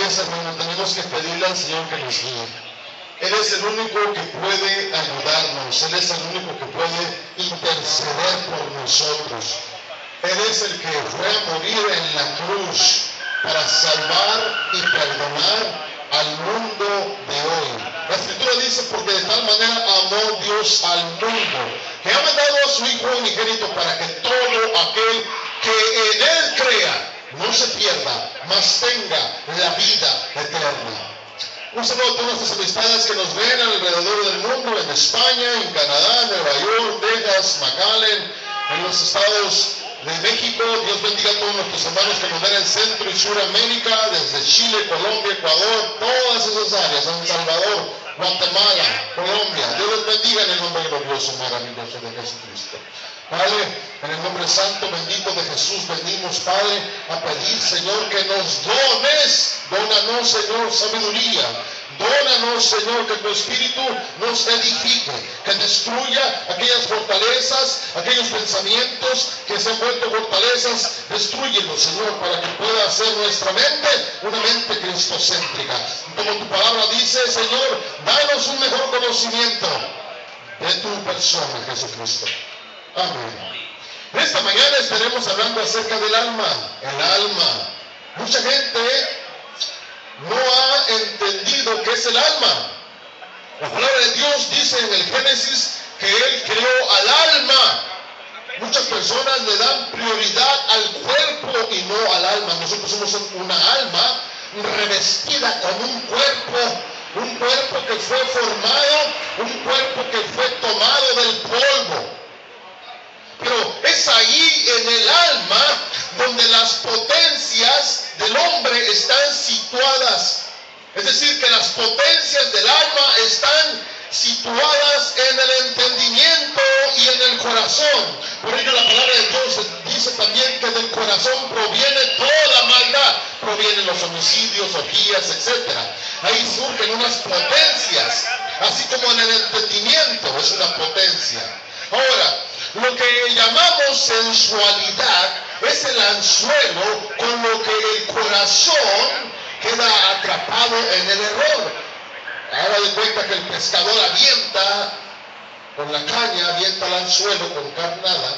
vez, hermano, tenemos que pedirle al Señor que nos guíe. Él es el único que puede ayudarnos. Él es el único que puede interceder por nosotros. Él es el que fue a morir en la cruz para salvar y perdonar al mundo de hoy. La Escritura dice, porque de tal manera amó Dios al mundo, que ha mandado a su Hijo unigénito para que todo aquel que en Él crea no se pierda, mas tenga la vida eterna. Un saludo a todas nuestras amistades que nos ven alrededor del mundo, en España, en Canadá, Nueva York, Texas, McAllen, en los estados de México. Dios bendiga a todos nuestros hermanos que nos ven en Centro y Suramérica, desde Chile, Colombia, Ecuador, todas esas áreas, San Salvador, Guatemala, Colombia. Dios les bendiga en el nombre glorioso, maravilloso de Jesucristo. Padre, en el nombre santo, bendito de Jesús, venimos, Padre, a pedir, Señor, que nos dones. Dónanos, Señor, sabiduría. Dónanos, Señor, que tu Espíritu nos edifique, que destruya aquellas fortalezas, aquellos pensamientos que se han vuelto fortalezas. Destrúyelos, Señor, para que pueda hacer nuestra mente una mente cristocéntrica. Como tu palabra dice, Señor, danos un mejor conocimiento de tu persona, Jesucristo. Amén. Esta mañana estaremos hablando acerca del alma. El alma. Mucha gente no ha entendido qué es el alma. La palabra de Dios dice en el Génesis que Él creó al alma. Muchas personas le dan prioridad al cuerpo y no al alma. Nosotros somos una alma revestida con un cuerpo que fue formado, un cuerpo que fue tomado del polvo. Pero es ahí en el alma donde las potencias del hombre están situadas. Es decir, que las potencias del alma están situadas en el entendimiento y en el corazón. Por ello la palabra de Dios dice también que del corazón proviene toda la maldad. Provienen los homicidios, orgías, etc. Ahí surgen unas potencias, así como en el entendimiento es una potencia. Ahora, lo que llamamos sensualidad es el anzuelo con lo que el corazón queda atrapado en el error. Haga de cuenta que el pescador avienta con la caña, avienta el anzuelo con carnada.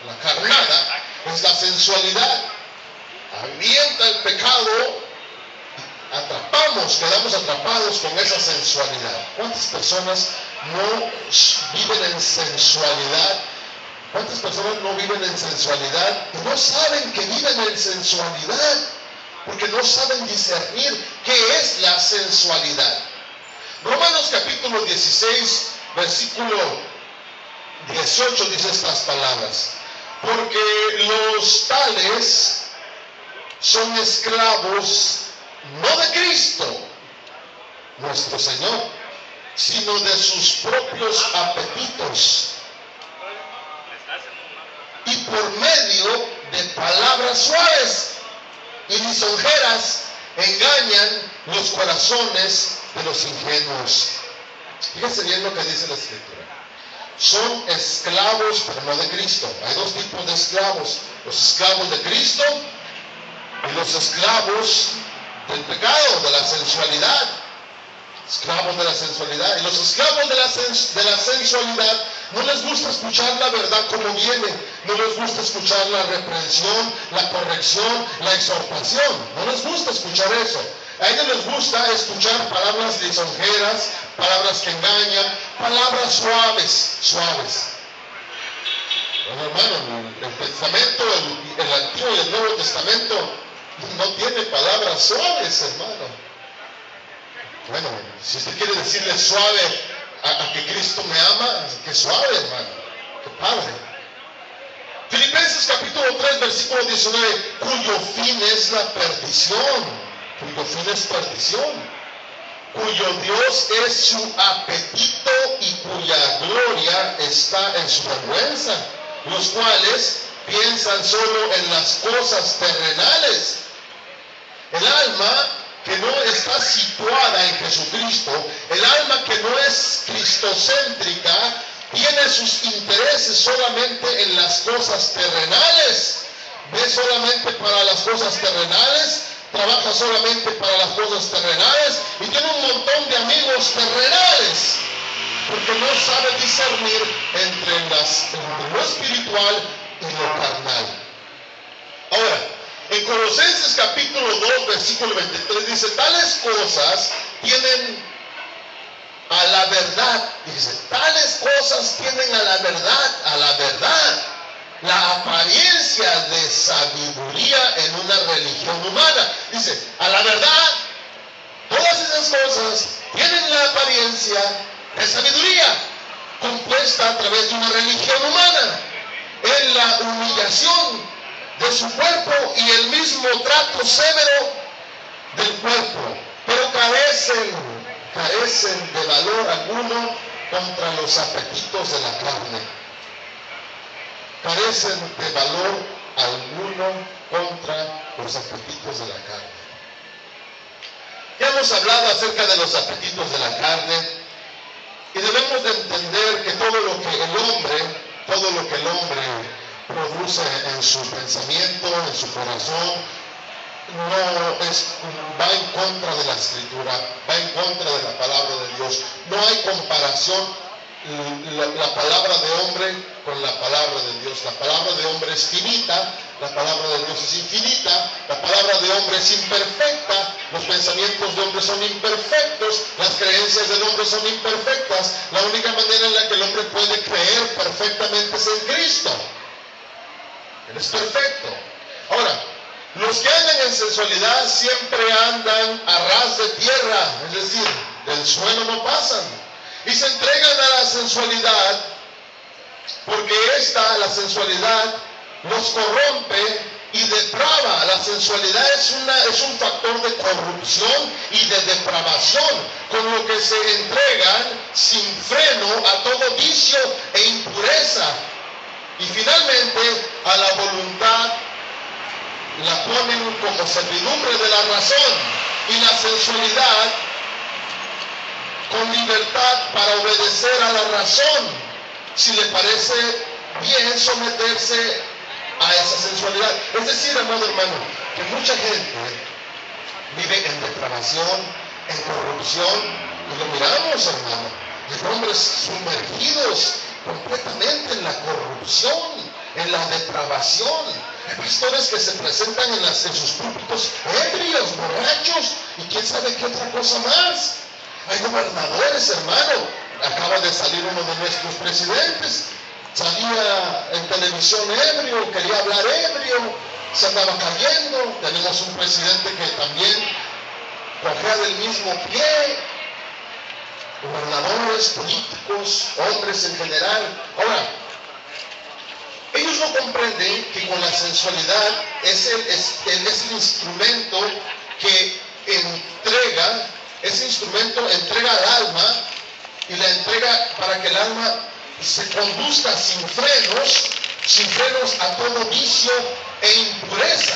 La carnada es la sensualidad. Avienta el pecado, quedamos atrapados con esa sensualidad. ¿Cuántas personas no viven en sensualidad? ¿Cuántas personas no viven en sensualidad y no saben que viven en sensualidad? Porque no saben discernir qué es la sensualidad. Romanos capítulo 16, versículo 18 dice estas palabras. Porque los tales son esclavos no de Cristo, nuestro Señor, sino de sus propios apetitos. Y por medio de palabras suaves y lisonjeras engañan los corazones de los ingenuos. Fíjense bien lo que dice la Escritura. Son esclavos, pero no de Cristo. Hay dos tipos de esclavos: los esclavos de Cristo y los esclavos del pecado, de la sensualidad. Esclavos de la sensualidad. Y los esclavos de la sensualidad no les gusta escuchar la verdad como viene. No les gusta escuchar la reprensión, la corrección, la exhortación. No les gusta escuchar eso. A ellos les gusta escuchar palabras lisonjeras, palabras que engañan, palabras suaves. Bueno, hermano, el Testamento, el Antiguo y el Nuevo Testamento no tiene palabras suaves, hermano. Bueno, si usted quiere decirle suave a que Cristo me ama, que suave, hermano, que padre. Filipenses capítulo 3, versículo 19, cuyo fin es la perdición. Cuyo fin es perdición, cuyo Dios es su apetito y cuya gloria está en su vergüenza, los cuales piensan solo en las cosas terrenales. El alma que no está situada en Jesucristo, el alma que no es cristocéntrica, tiene sus intereses solamente en las cosas terrenales, ve solamente para las cosas terrenales, trabaja solamente para las cosas terrenales y tiene un montón de amigos terrenales, porque no sabe discernir entre lo espiritual y lo carnal. Ahora, en Colosenses capítulo 2, versículo 23 dice, tales cosas tienen a la verdad, dice, tales cosas tienen a la verdad, la apariencia de sabiduría en una religión humana. Dice, a la verdad, todas esas cosas tienen la apariencia de sabiduría, compuesta a través de una religión humana, en la humillación de su cuerpo y el mismo trato severo del cuerpo, pero carecen de valor alguno contra los apetitos de la carne. Carecen de valor alguno contra los apetitos de la carne. Ya hemos hablado acerca de los apetitos de la carne y debemos de entender que todo lo que el hombre produce en su pensamiento, en su corazón, va en contra de la Escritura, va en contra de la palabra de Dios. No hay comparación la palabra de hombre con la palabra de Dios. La palabra de hombre es finita, la palabra de Dios es infinita. La palabra de hombre es imperfecta, los pensamientos de hombre son imperfectos, las creencias del hombre son imperfectas. La única manera en la que el hombre puede creer perfectamente es en Cristo. Él es perfecto. Ahora, los que andan en sensualidad siempre andan a ras de tierra, es decir, del suelo no pasan, y se entregan a la sensualidad, porque la sensualidad los corrompe y deprava. La sensualidad es un factor de corrupción y de depravación, con lo que se entregan sin freno a todo vicio e impureza, y finalmente a la voluntad la ponen como servidumbre de la razón, y la sensualidad con libertad para obedecer a la razón, si le parece bien someterse a esa sensualidad. Es decir, amado hermano, que mucha gente vive en depravación, en corrupción, y lo miramos, hermano, de hombres sumergidos completamente en la corrupción, en la depravación. Hay pastores que se presentan en sus púlpitos ebrios, borrachos y quién sabe qué otra cosa más. Hay gobernadores, hermano. Acaba de salir uno de nuestros presidentes, salía en televisión ebrio, quería hablar ebrio, se andaba cayendo. Tenemos un presidente que también cojea del mismo pie. Gobernadores, políticos, hombres en general. Ahora, ellos no comprenden que con la sensualidad es el instrumento que entrega, ese instrumento entrega al alma, y la entrega para que el alma se conduzca sin frenos a todo vicio e impureza,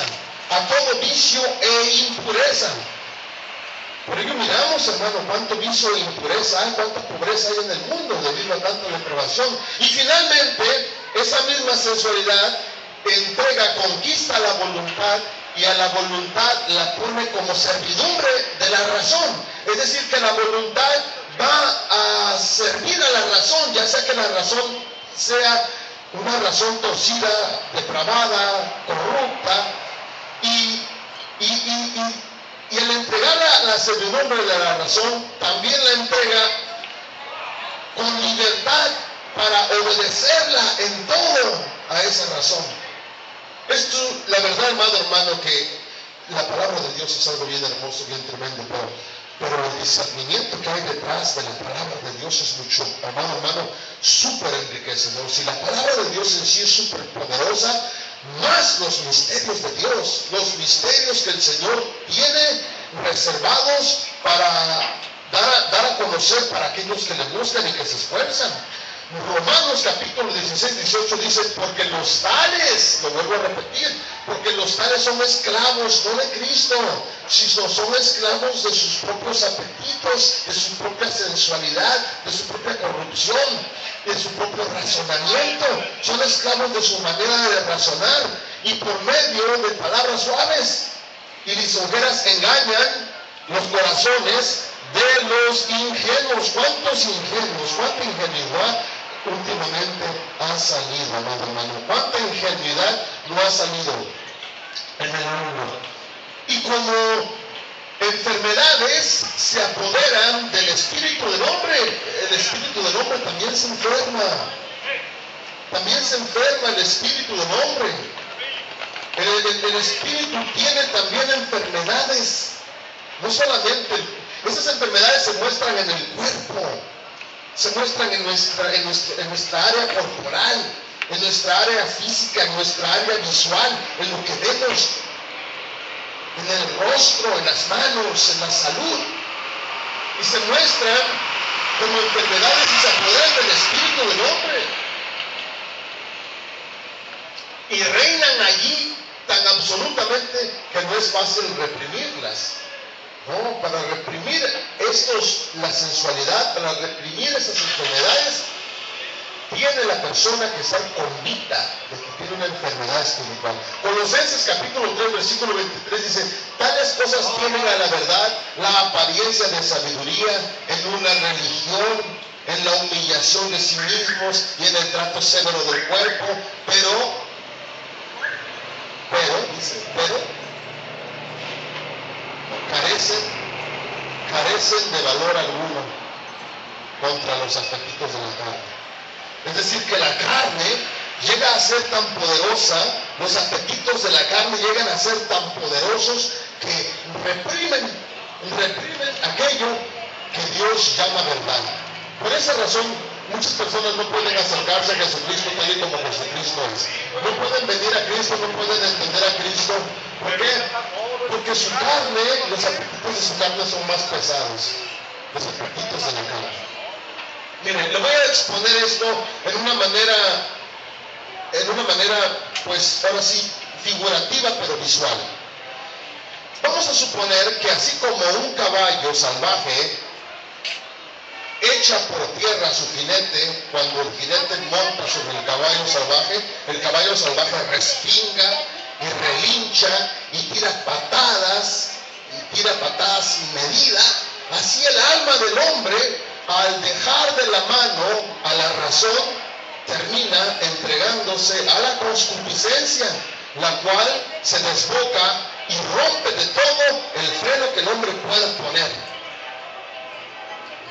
Por ello miramos, hermano, cuánto vicio e impureza hay, cuánta pobreza hay en el mundo debido a tanta depravación. Y finalmente, esa misma sensualidad conquista la voluntad, y a la voluntad la pone como servidumbre de la razón. Es decir, que la voluntad va a servir a la razón, ya sea que la razón sea una razón torcida, depravada, corrupta, y el entregar la servidumbre de la razón también la entrega con libertad para obedecerla en todo a esa razón. Esto, la verdad, amado hermano, que la palabra de Dios es algo bien hermoso, bien tremendo, pero el discernimiento que hay detrás de la palabra de Dios es mucho, amado hermano, súper enriquecedor. Si la palabra de Dios en sí es súper poderosa, más los misterios de Dios, los misterios que el Señor tiene reservados para dar a conocer para aquellos que le buscan y que se esfuerzan. Romanos capítulo 16, 18 dice, porque los tales, lo vuelvo a repetir, porque los tales son esclavos no de Cristo, sino son esclavos de sus propios apetitos, de su propia sensualidad, de su propia corrupción, de su propio razonamiento. Son esclavos de su manera de razonar, y por medio de palabras suaves y lisonjeras engañan los corazones de los ingenuos. ¿Cuántos ingenuos, cuánta ingenuidad últimamente ha salido, amado hermano? ¿Cuánta ingenuidad no ha salido en el mundo? Y como enfermedades se apoderan del espíritu del hombre, el espíritu del hombre también se enferma. También se enferma el espíritu del hombre. El espíritu tiene también enfermedades. No solamente, esas enfermedades se muestran en el cuerpo, se muestran en nuestra área corporal, en nuestra área física, en nuestra área visual, en lo que vemos, en el rostro, en las manos, en la salud. Y se muestran como enfermedades y se apoderan del espíritu del hombre. Y reinan allí tan absolutamente que no es fácil reprimirlas. No, para reprimir la sensualidad, para reprimir esas enfermedades, tiene la persona que estar convicta de que tiene una enfermedad espiritual. Colosenses capítulo 3, versículo 23 dice: tales cosas tienen a la verdad la apariencia de sabiduría en una religión, en la humillación de sí mismos y en el trato severo del cuerpo, pero carecen de valor alguno contra los apetitos de la carne. Es decir, que la carne llega a ser tan poderosa, los apetitos de la carne llegan a ser tan poderosos que reprimen aquello que Dios llama verdad. Por esa razón, muchas personas no pueden acercarse a Jesucristo tal y como Jesucristo es. No pueden venir a Cristo, no pueden entender a Cristo. ¿Por qué? Porque su carne, los apetitos de su carne son más pesados. Los apetitos de la carne. Miren, le voy a exponer esto en una manera, pues ahora sí, figurativa pero visual. Vamos a suponer que así como un caballo salvaje echa por tierra a su jinete, cuando el jinete monta sobre el caballo salvaje respinga y relincha y tira patadas sin medida. Así el alma del hombre, al dejar de la mano a la razón, termina entregándose a la concupiscencia, la cual se desboca y rompe de todo el freno que el hombre pueda poner.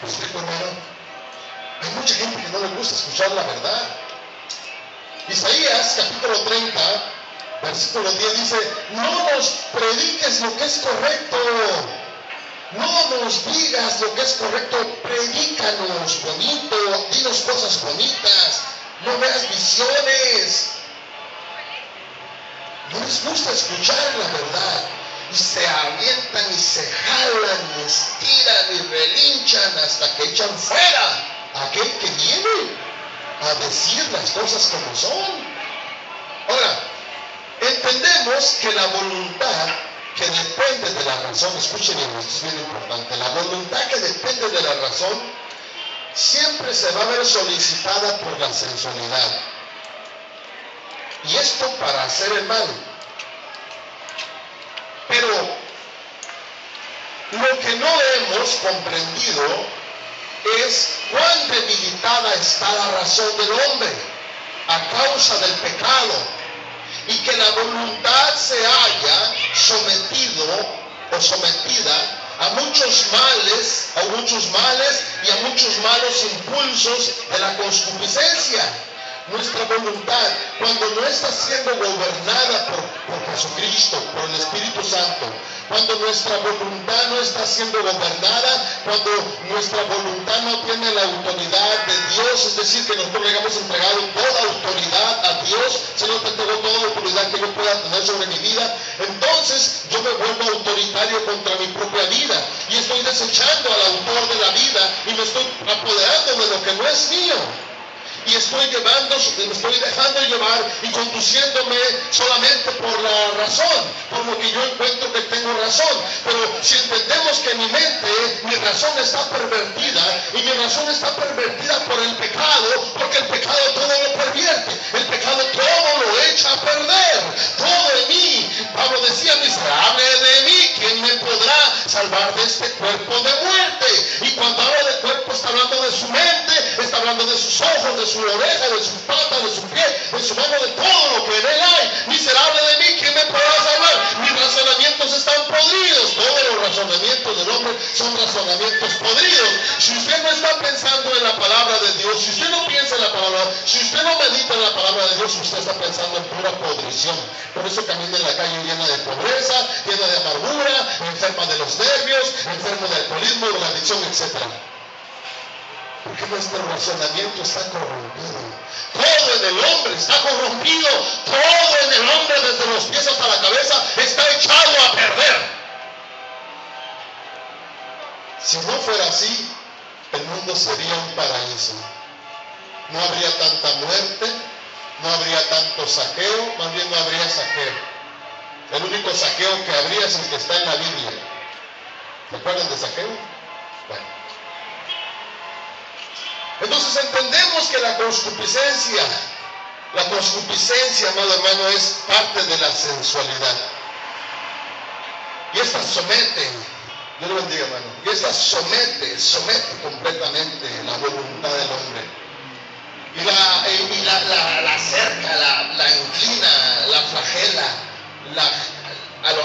¿Me explico, hermano? Hay mucha gente que no le gusta escuchar la verdad. Isaías capítulo 30, versículo 10 dice: no nos prediques lo que es correcto, no nos digas lo que es correcto, predícanos bonito, dinos cosas bonitas, no veas visiones. No les gusta escuchar la verdad y se avientan y se jalan y estiran y relinchan hasta que echan fuera a aquel que viene a decir las cosas como son. Ahora, entendemos que la voluntad que depende de la razón, escuchen bien, esto es bien importante, la voluntad que depende de la razón siempre se va a ver solicitada por la sensualidad. Y esto para hacer el mal. Pero lo que no hemos comprendido es cuán debilitada está la razón del hombre a causa del pecado, y que la voluntad se haya sometido o sometida a muchos males y a muchos malos impulsos de la concupiscencia. Nuestra voluntad, cuando no está siendo gobernada por Jesucristo, por el Espíritu Santo, cuando nuestra voluntad no está siendo gobernada, cuando nuestra voluntad no tiene la autoridad de Dios, es decir, que nosotros le hemos entregado toda autoridad a Dios: Señor, te entrego toda la autoridad que yo pueda tener sobre mi vida, entonces yo me vuelvo autoritario contra mi propia vida y estoy desechando al autor de la vida y me estoy apoderando de lo que no es mío. y me estoy dejando llevar y conduciéndome solamente por la razón, por lo que yo encuentro que tengo razón. Pero si entendemos que mi mente, mi razón está pervertida, y mi razón está pervertida por el pecado, porque el pecado todo lo pervierte, el pecado todo lo echa a perder, todo en mí. Pablo decía, miserable de mí, ¿quién me podrá salvar de este cuerpo de muerte? Y cuando habla de cuerpo está hablando de su mente, está hablando de sus ojos, de su oreja, de sus patas, de su pie, de su mano, de todo lo que en él hay. Miserable de mí, ¿quién me podrá salvar? Mis razonamientos están podridos. Todos los razonamientos del hombre son razonamientos podridos. Si usted no está pensando en la palabra de Dios, si usted no piensa en la palabra, si usted no medita en la palabra de Dios, usted está pensando en pura podrición. Por eso camina en la calle llena de pobreza, llena de amargura, enferma de los nervios, enfermo de alcoholismo, de la adicción, etc. Porque nuestro razonamiento está corrompido. Todo en el hombre está corrompido. Todo en el hombre, desde los pies hasta la cabeza, está echado a perder. Si no fuera así, el mundo sería un paraíso. No habría tanta muerte, no habría tanto saqueo, más bien no habría saqueo. El único saqueo que habría es el que está en la Biblia. ¿Se acuerdan de saqueo? Bueno. Entonces entendemos que la concupiscencia, amado hermano, es parte de la sensualidad. Y esta somete, Dios lo bendiga, hermano, y esta somete completamente la voluntad del hombre. Y la acerca, la inclina, la flagela,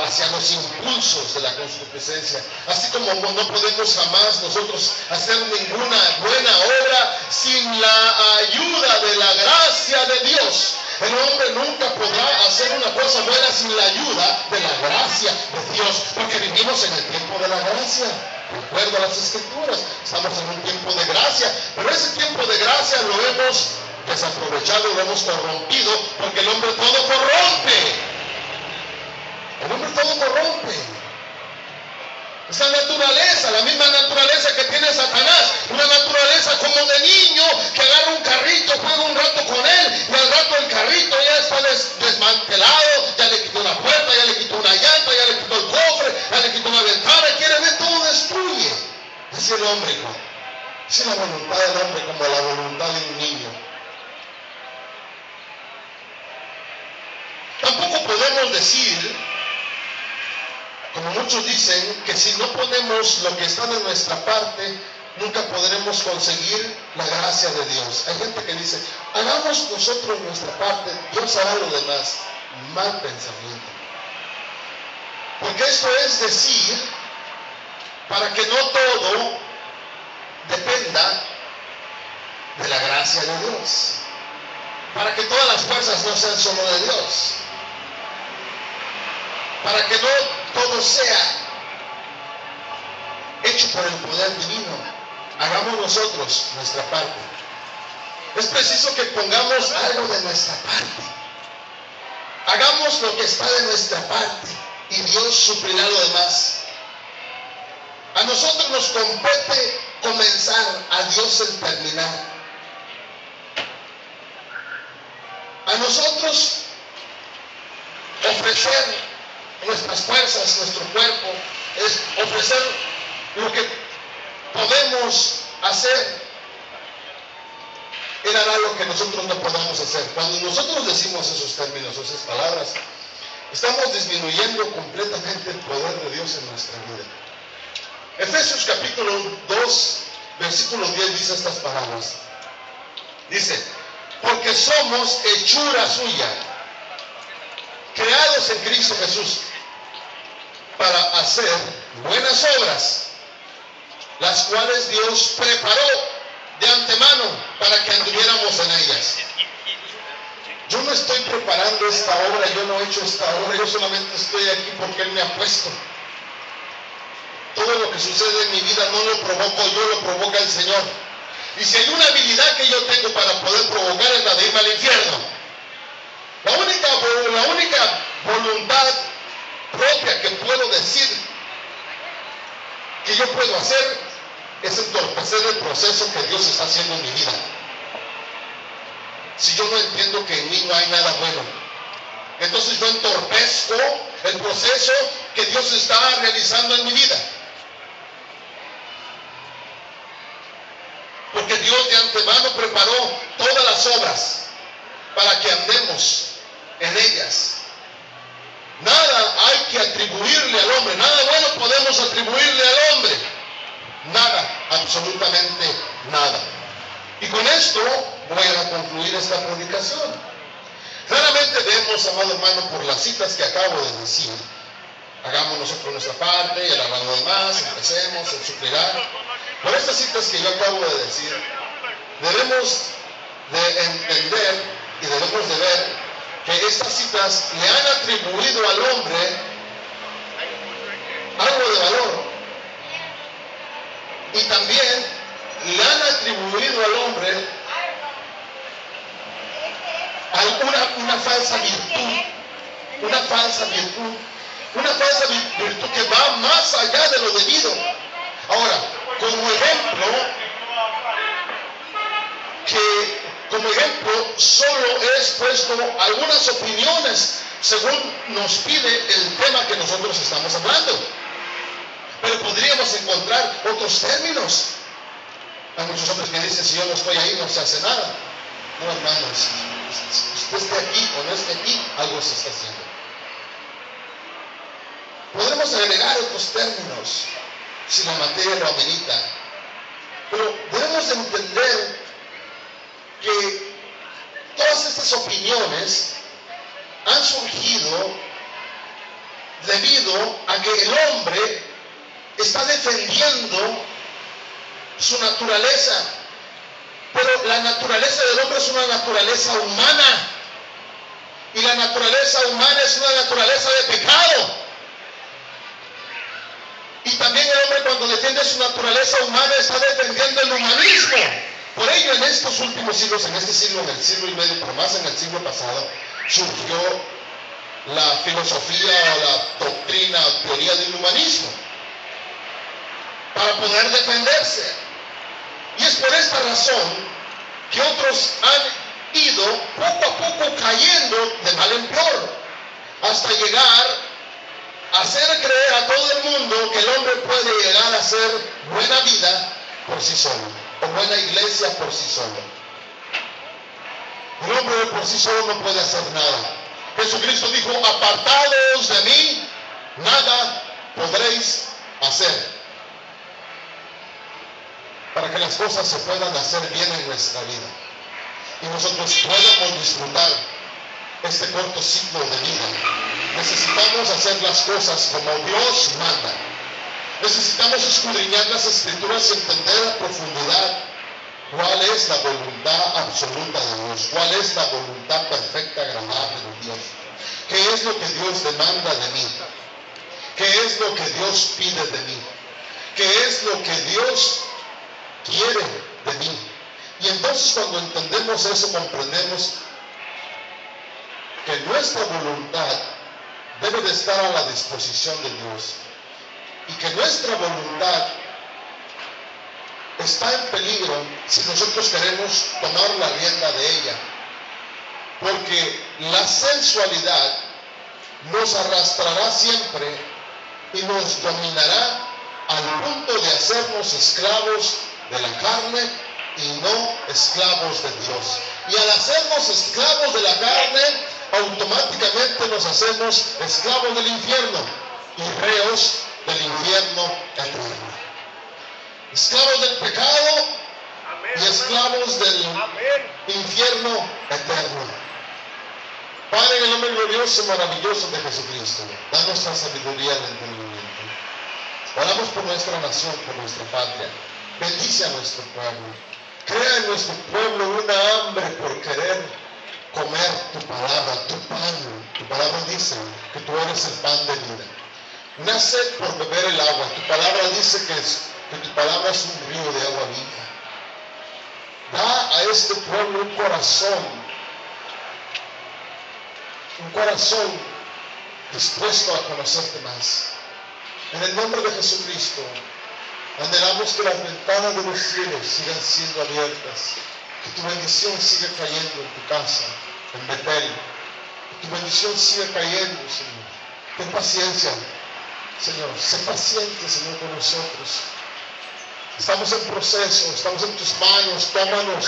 hacia los impulsos de la concupiscencia. Así como no podemos jamás nosotros hacer ninguna buena obra sin la ayuda de la gracia de Dios. El hombre nunca podrá hacer una cosa buena sin la ayuda de la gracia de Dios, porque vivimos en el tiempo de la gracia. Recuerdo las Escrituras, estamos en un tiempo de gracia, pero ese tiempo de gracia lo hemos desaprovechado, lo hemos corrompido, porque el hombre todo corrompe. El hombre todo corrompe. Esa naturaleza, la misma naturaleza que tiene Satanás, una naturaleza como de niño que agarra un carrito, juega un rato con él, y al rato el carrito ya está desmantelado, ya le quitó una puerta, ya le quitó una llanta, ya le quitó el cofre, ya le quitó una ventana, y quiere ver todo destruye. Es el hombre, hijo. Es la voluntad del hombre como la voluntad de un niño. Tampoco podemos decir, como muchos dicen, que si no ponemos lo que está de nuestra parte, nunca podremos conseguir la gracia de Dios. Hay gente que dice, hagamos nosotros nuestra parte, Dios hará lo demás. Mal pensamiento. Porque esto es decir, para que no todo dependa de la gracia de Dios. Para que todas las fuerzas no sean solo de Dios. Para que no todo sea hecho por el poder divino. Hagamos nosotros nuestra parte. Es preciso que pongamos algo de nuestra parte. Hagamos lo que está de nuestra parte y Dios suplirá lo demás. A nosotros nos compete comenzar, a Dios el terminar. A nosotros ofrecer nuestras fuerzas, nuestro cuerpo, es ofrecer lo que podemos hacer. Él hará lo que nosotros no podamos hacer. Cuando nosotros decimos esos términos, esas palabras, estamos disminuyendo completamente el poder de Dios en nuestra vida. Efesios capítulo 2, versículo 10 dice estas palabras. Dice, porque somos hechura suya, creados en Cristo Jesús, para hacer buenas obras, las cuales Dios preparó de antemano para que anduviéramos en ellas. Yo no estoy preparando esta obra, yo no he hecho esta obra, yo solamente estoy aquí porque Él me ha puesto. Todo lo que sucede en mi vida no lo provoco yo, lo provoca el Señor. Y si hay una habilidad que yo tengo para poder provocar es la de irme al infierno. La única voluntad propia que puedo decir que yo puedo hacer es entorpecer el proceso que Dios está haciendo en mi vida. si yo no entiendo que en mí no hay nada bueno? Entonces yo entorpezco el proceso que Dios está realizando en mi vida. Porque Dios de antemano preparó todas las obras para que andemos en ellas. Nada hay que atribuirle al hombre, nada bueno podemos atribuirle al hombre. Nada, absolutamente nada. Y con esto voy a concluir esta predicación. Claramente vemos, amado hermano, por las citas que acabo de decir, hagamos nosotros nuestra parte, y el amado demás, empecemos a suplicar. Por estas citas que yo acabo de decir, debemos de entender y debemos de ver que estas citas le han atribuido al hombre algo de valor, y también le han atribuido al hombre una falsa virtud, una falsa virtud que va más allá de lo debido. Ahora, como ejemplo, solo he expuesto algunas opiniones según nos pide el tema que nosotros estamos hablando. Pero podríamos encontrar otros términos. Hay muchos hombres que dicen, si yo no estoy ahí, no se hace nada. No, hermanos, usted esté aquí o no esté aquí, algo se está haciendo. Podremos agregar otros términos si la materia lo amerita, pero debemos entender que todas estas opiniones han surgido debido a que el hombre está defendiendo su naturaleza. Pero la naturaleza del hombre es una naturaleza humana, y la naturaleza humana es una naturaleza de pecado. Y también el hombre, cuando defiende su naturaleza humana, está defendiendo el humanismo. Por ello, en estos últimos siglos, en este siglo, en el siglo y medio, pero más en el siglo pasado, surgió la filosofía o la doctrina o teoría del humanismo para poder defenderse. Y es por esta razón que otros han ido poco a poco cayendo de mal en peor, hasta llegar a hacer creer a todo el mundo que el hombre puede llegar a hacer buena vida por sí solo, o buena iglesia por sí solo. El hombre por sí solo no puede hacer nada. Jesucristo dijo, apartados de mí, nada podréis hacer. Para que las cosas se puedan hacer bien en nuestra vida y nosotros podamos disfrutar este corto ciclo de vida, necesitamos hacer las cosas como Dios manda. Necesitamos escudriñar las Escrituras y entender a profundidad cuál es la voluntad absoluta de Dios, cuál es la voluntad perfecta, agradable de Dios, qué es lo que Dios demanda de mí, qué es lo que Dios pide de mí, qué es lo que Dios quiere de mí. Y entonces, cuando entendemos eso, comprendemos que nuestra voluntad debe de estar a la disposición de Dios, y que nuestra voluntad está en peligro si nosotros queremos tomar la rienda de ella, porque la sensualidad nos arrastrará siempre y nos dominará al punto de hacernos esclavos de la carne y no esclavos de Dios. Y al hacernos esclavos de la carne, automáticamente nos hacemos esclavos del infierno y reos del infierno eterno. Esclavos del pecado y esclavos del infierno eterno. Padre, en el nombre glorioso y maravilloso de Jesucristo, danos la sabiduría del entendimiento. Oramos por nuestra nación, por nuestra patria. Bendice a nuestro pueblo. Crea en nuestro pueblo una hambre por querer comer tu palabra, tu pan. Tu palabra dice que tú eres el pan de vida. Una sed por beber el agua. Tu palabra dice que tu palabra es un río de agua viva. Da a este pueblo un corazón dispuesto a conocerte más. En el nombre de Jesucristo, anhelamos que las ventanas de los cielos sigan siendo abiertas, Que tu bendición siga cayendo en tu casa, en Betel. Que tu bendición siga cayendo, Señor. Ten paciencia, Señor. Sé paciente, Señor, con nosotros. Estamos en proceso, estamos en tus manos. Tómanos,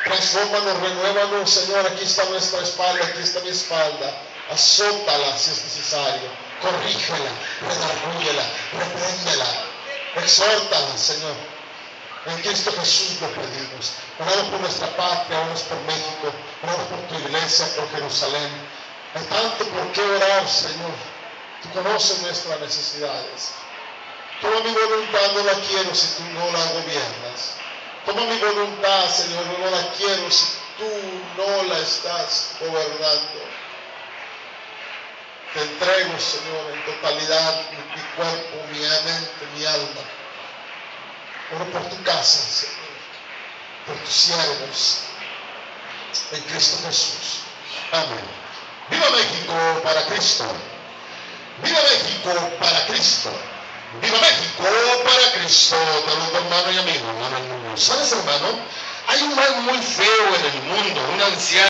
transfórmanos, renuévanos, Señor. Aquí está nuestra espalda, aquí está mi espalda. Azótala si es necesario. Corrígela, redargúyela, repréndela, exhórtala, Señor. En Cristo Jesús lo pedimos. Oramos por nuestra patria, oramos por México, oramos por tu iglesia, por Jerusalén. Hay tanto por qué orar, Señor. Tú conoces nuestras necesidades. Toma mi voluntad, no la quiero si tú no la gobiernas. Toma mi voluntad, Señor, no la quiero si tú no la estás gobernando. Te entrego, Señor, en totalidad mi cuerpo, mi mente, mi alma. Oro por tu casa, Señor, por tus siervos, en Cristo Jesús. Amén. ¡Viva México para Cristo! ¡Viva México para Cristo! ¡Viva México para Cristo! Te hermano y amigo, hermano. ¿Sabes, hermano? Hay un mal muy feo en el mundo, un anciano.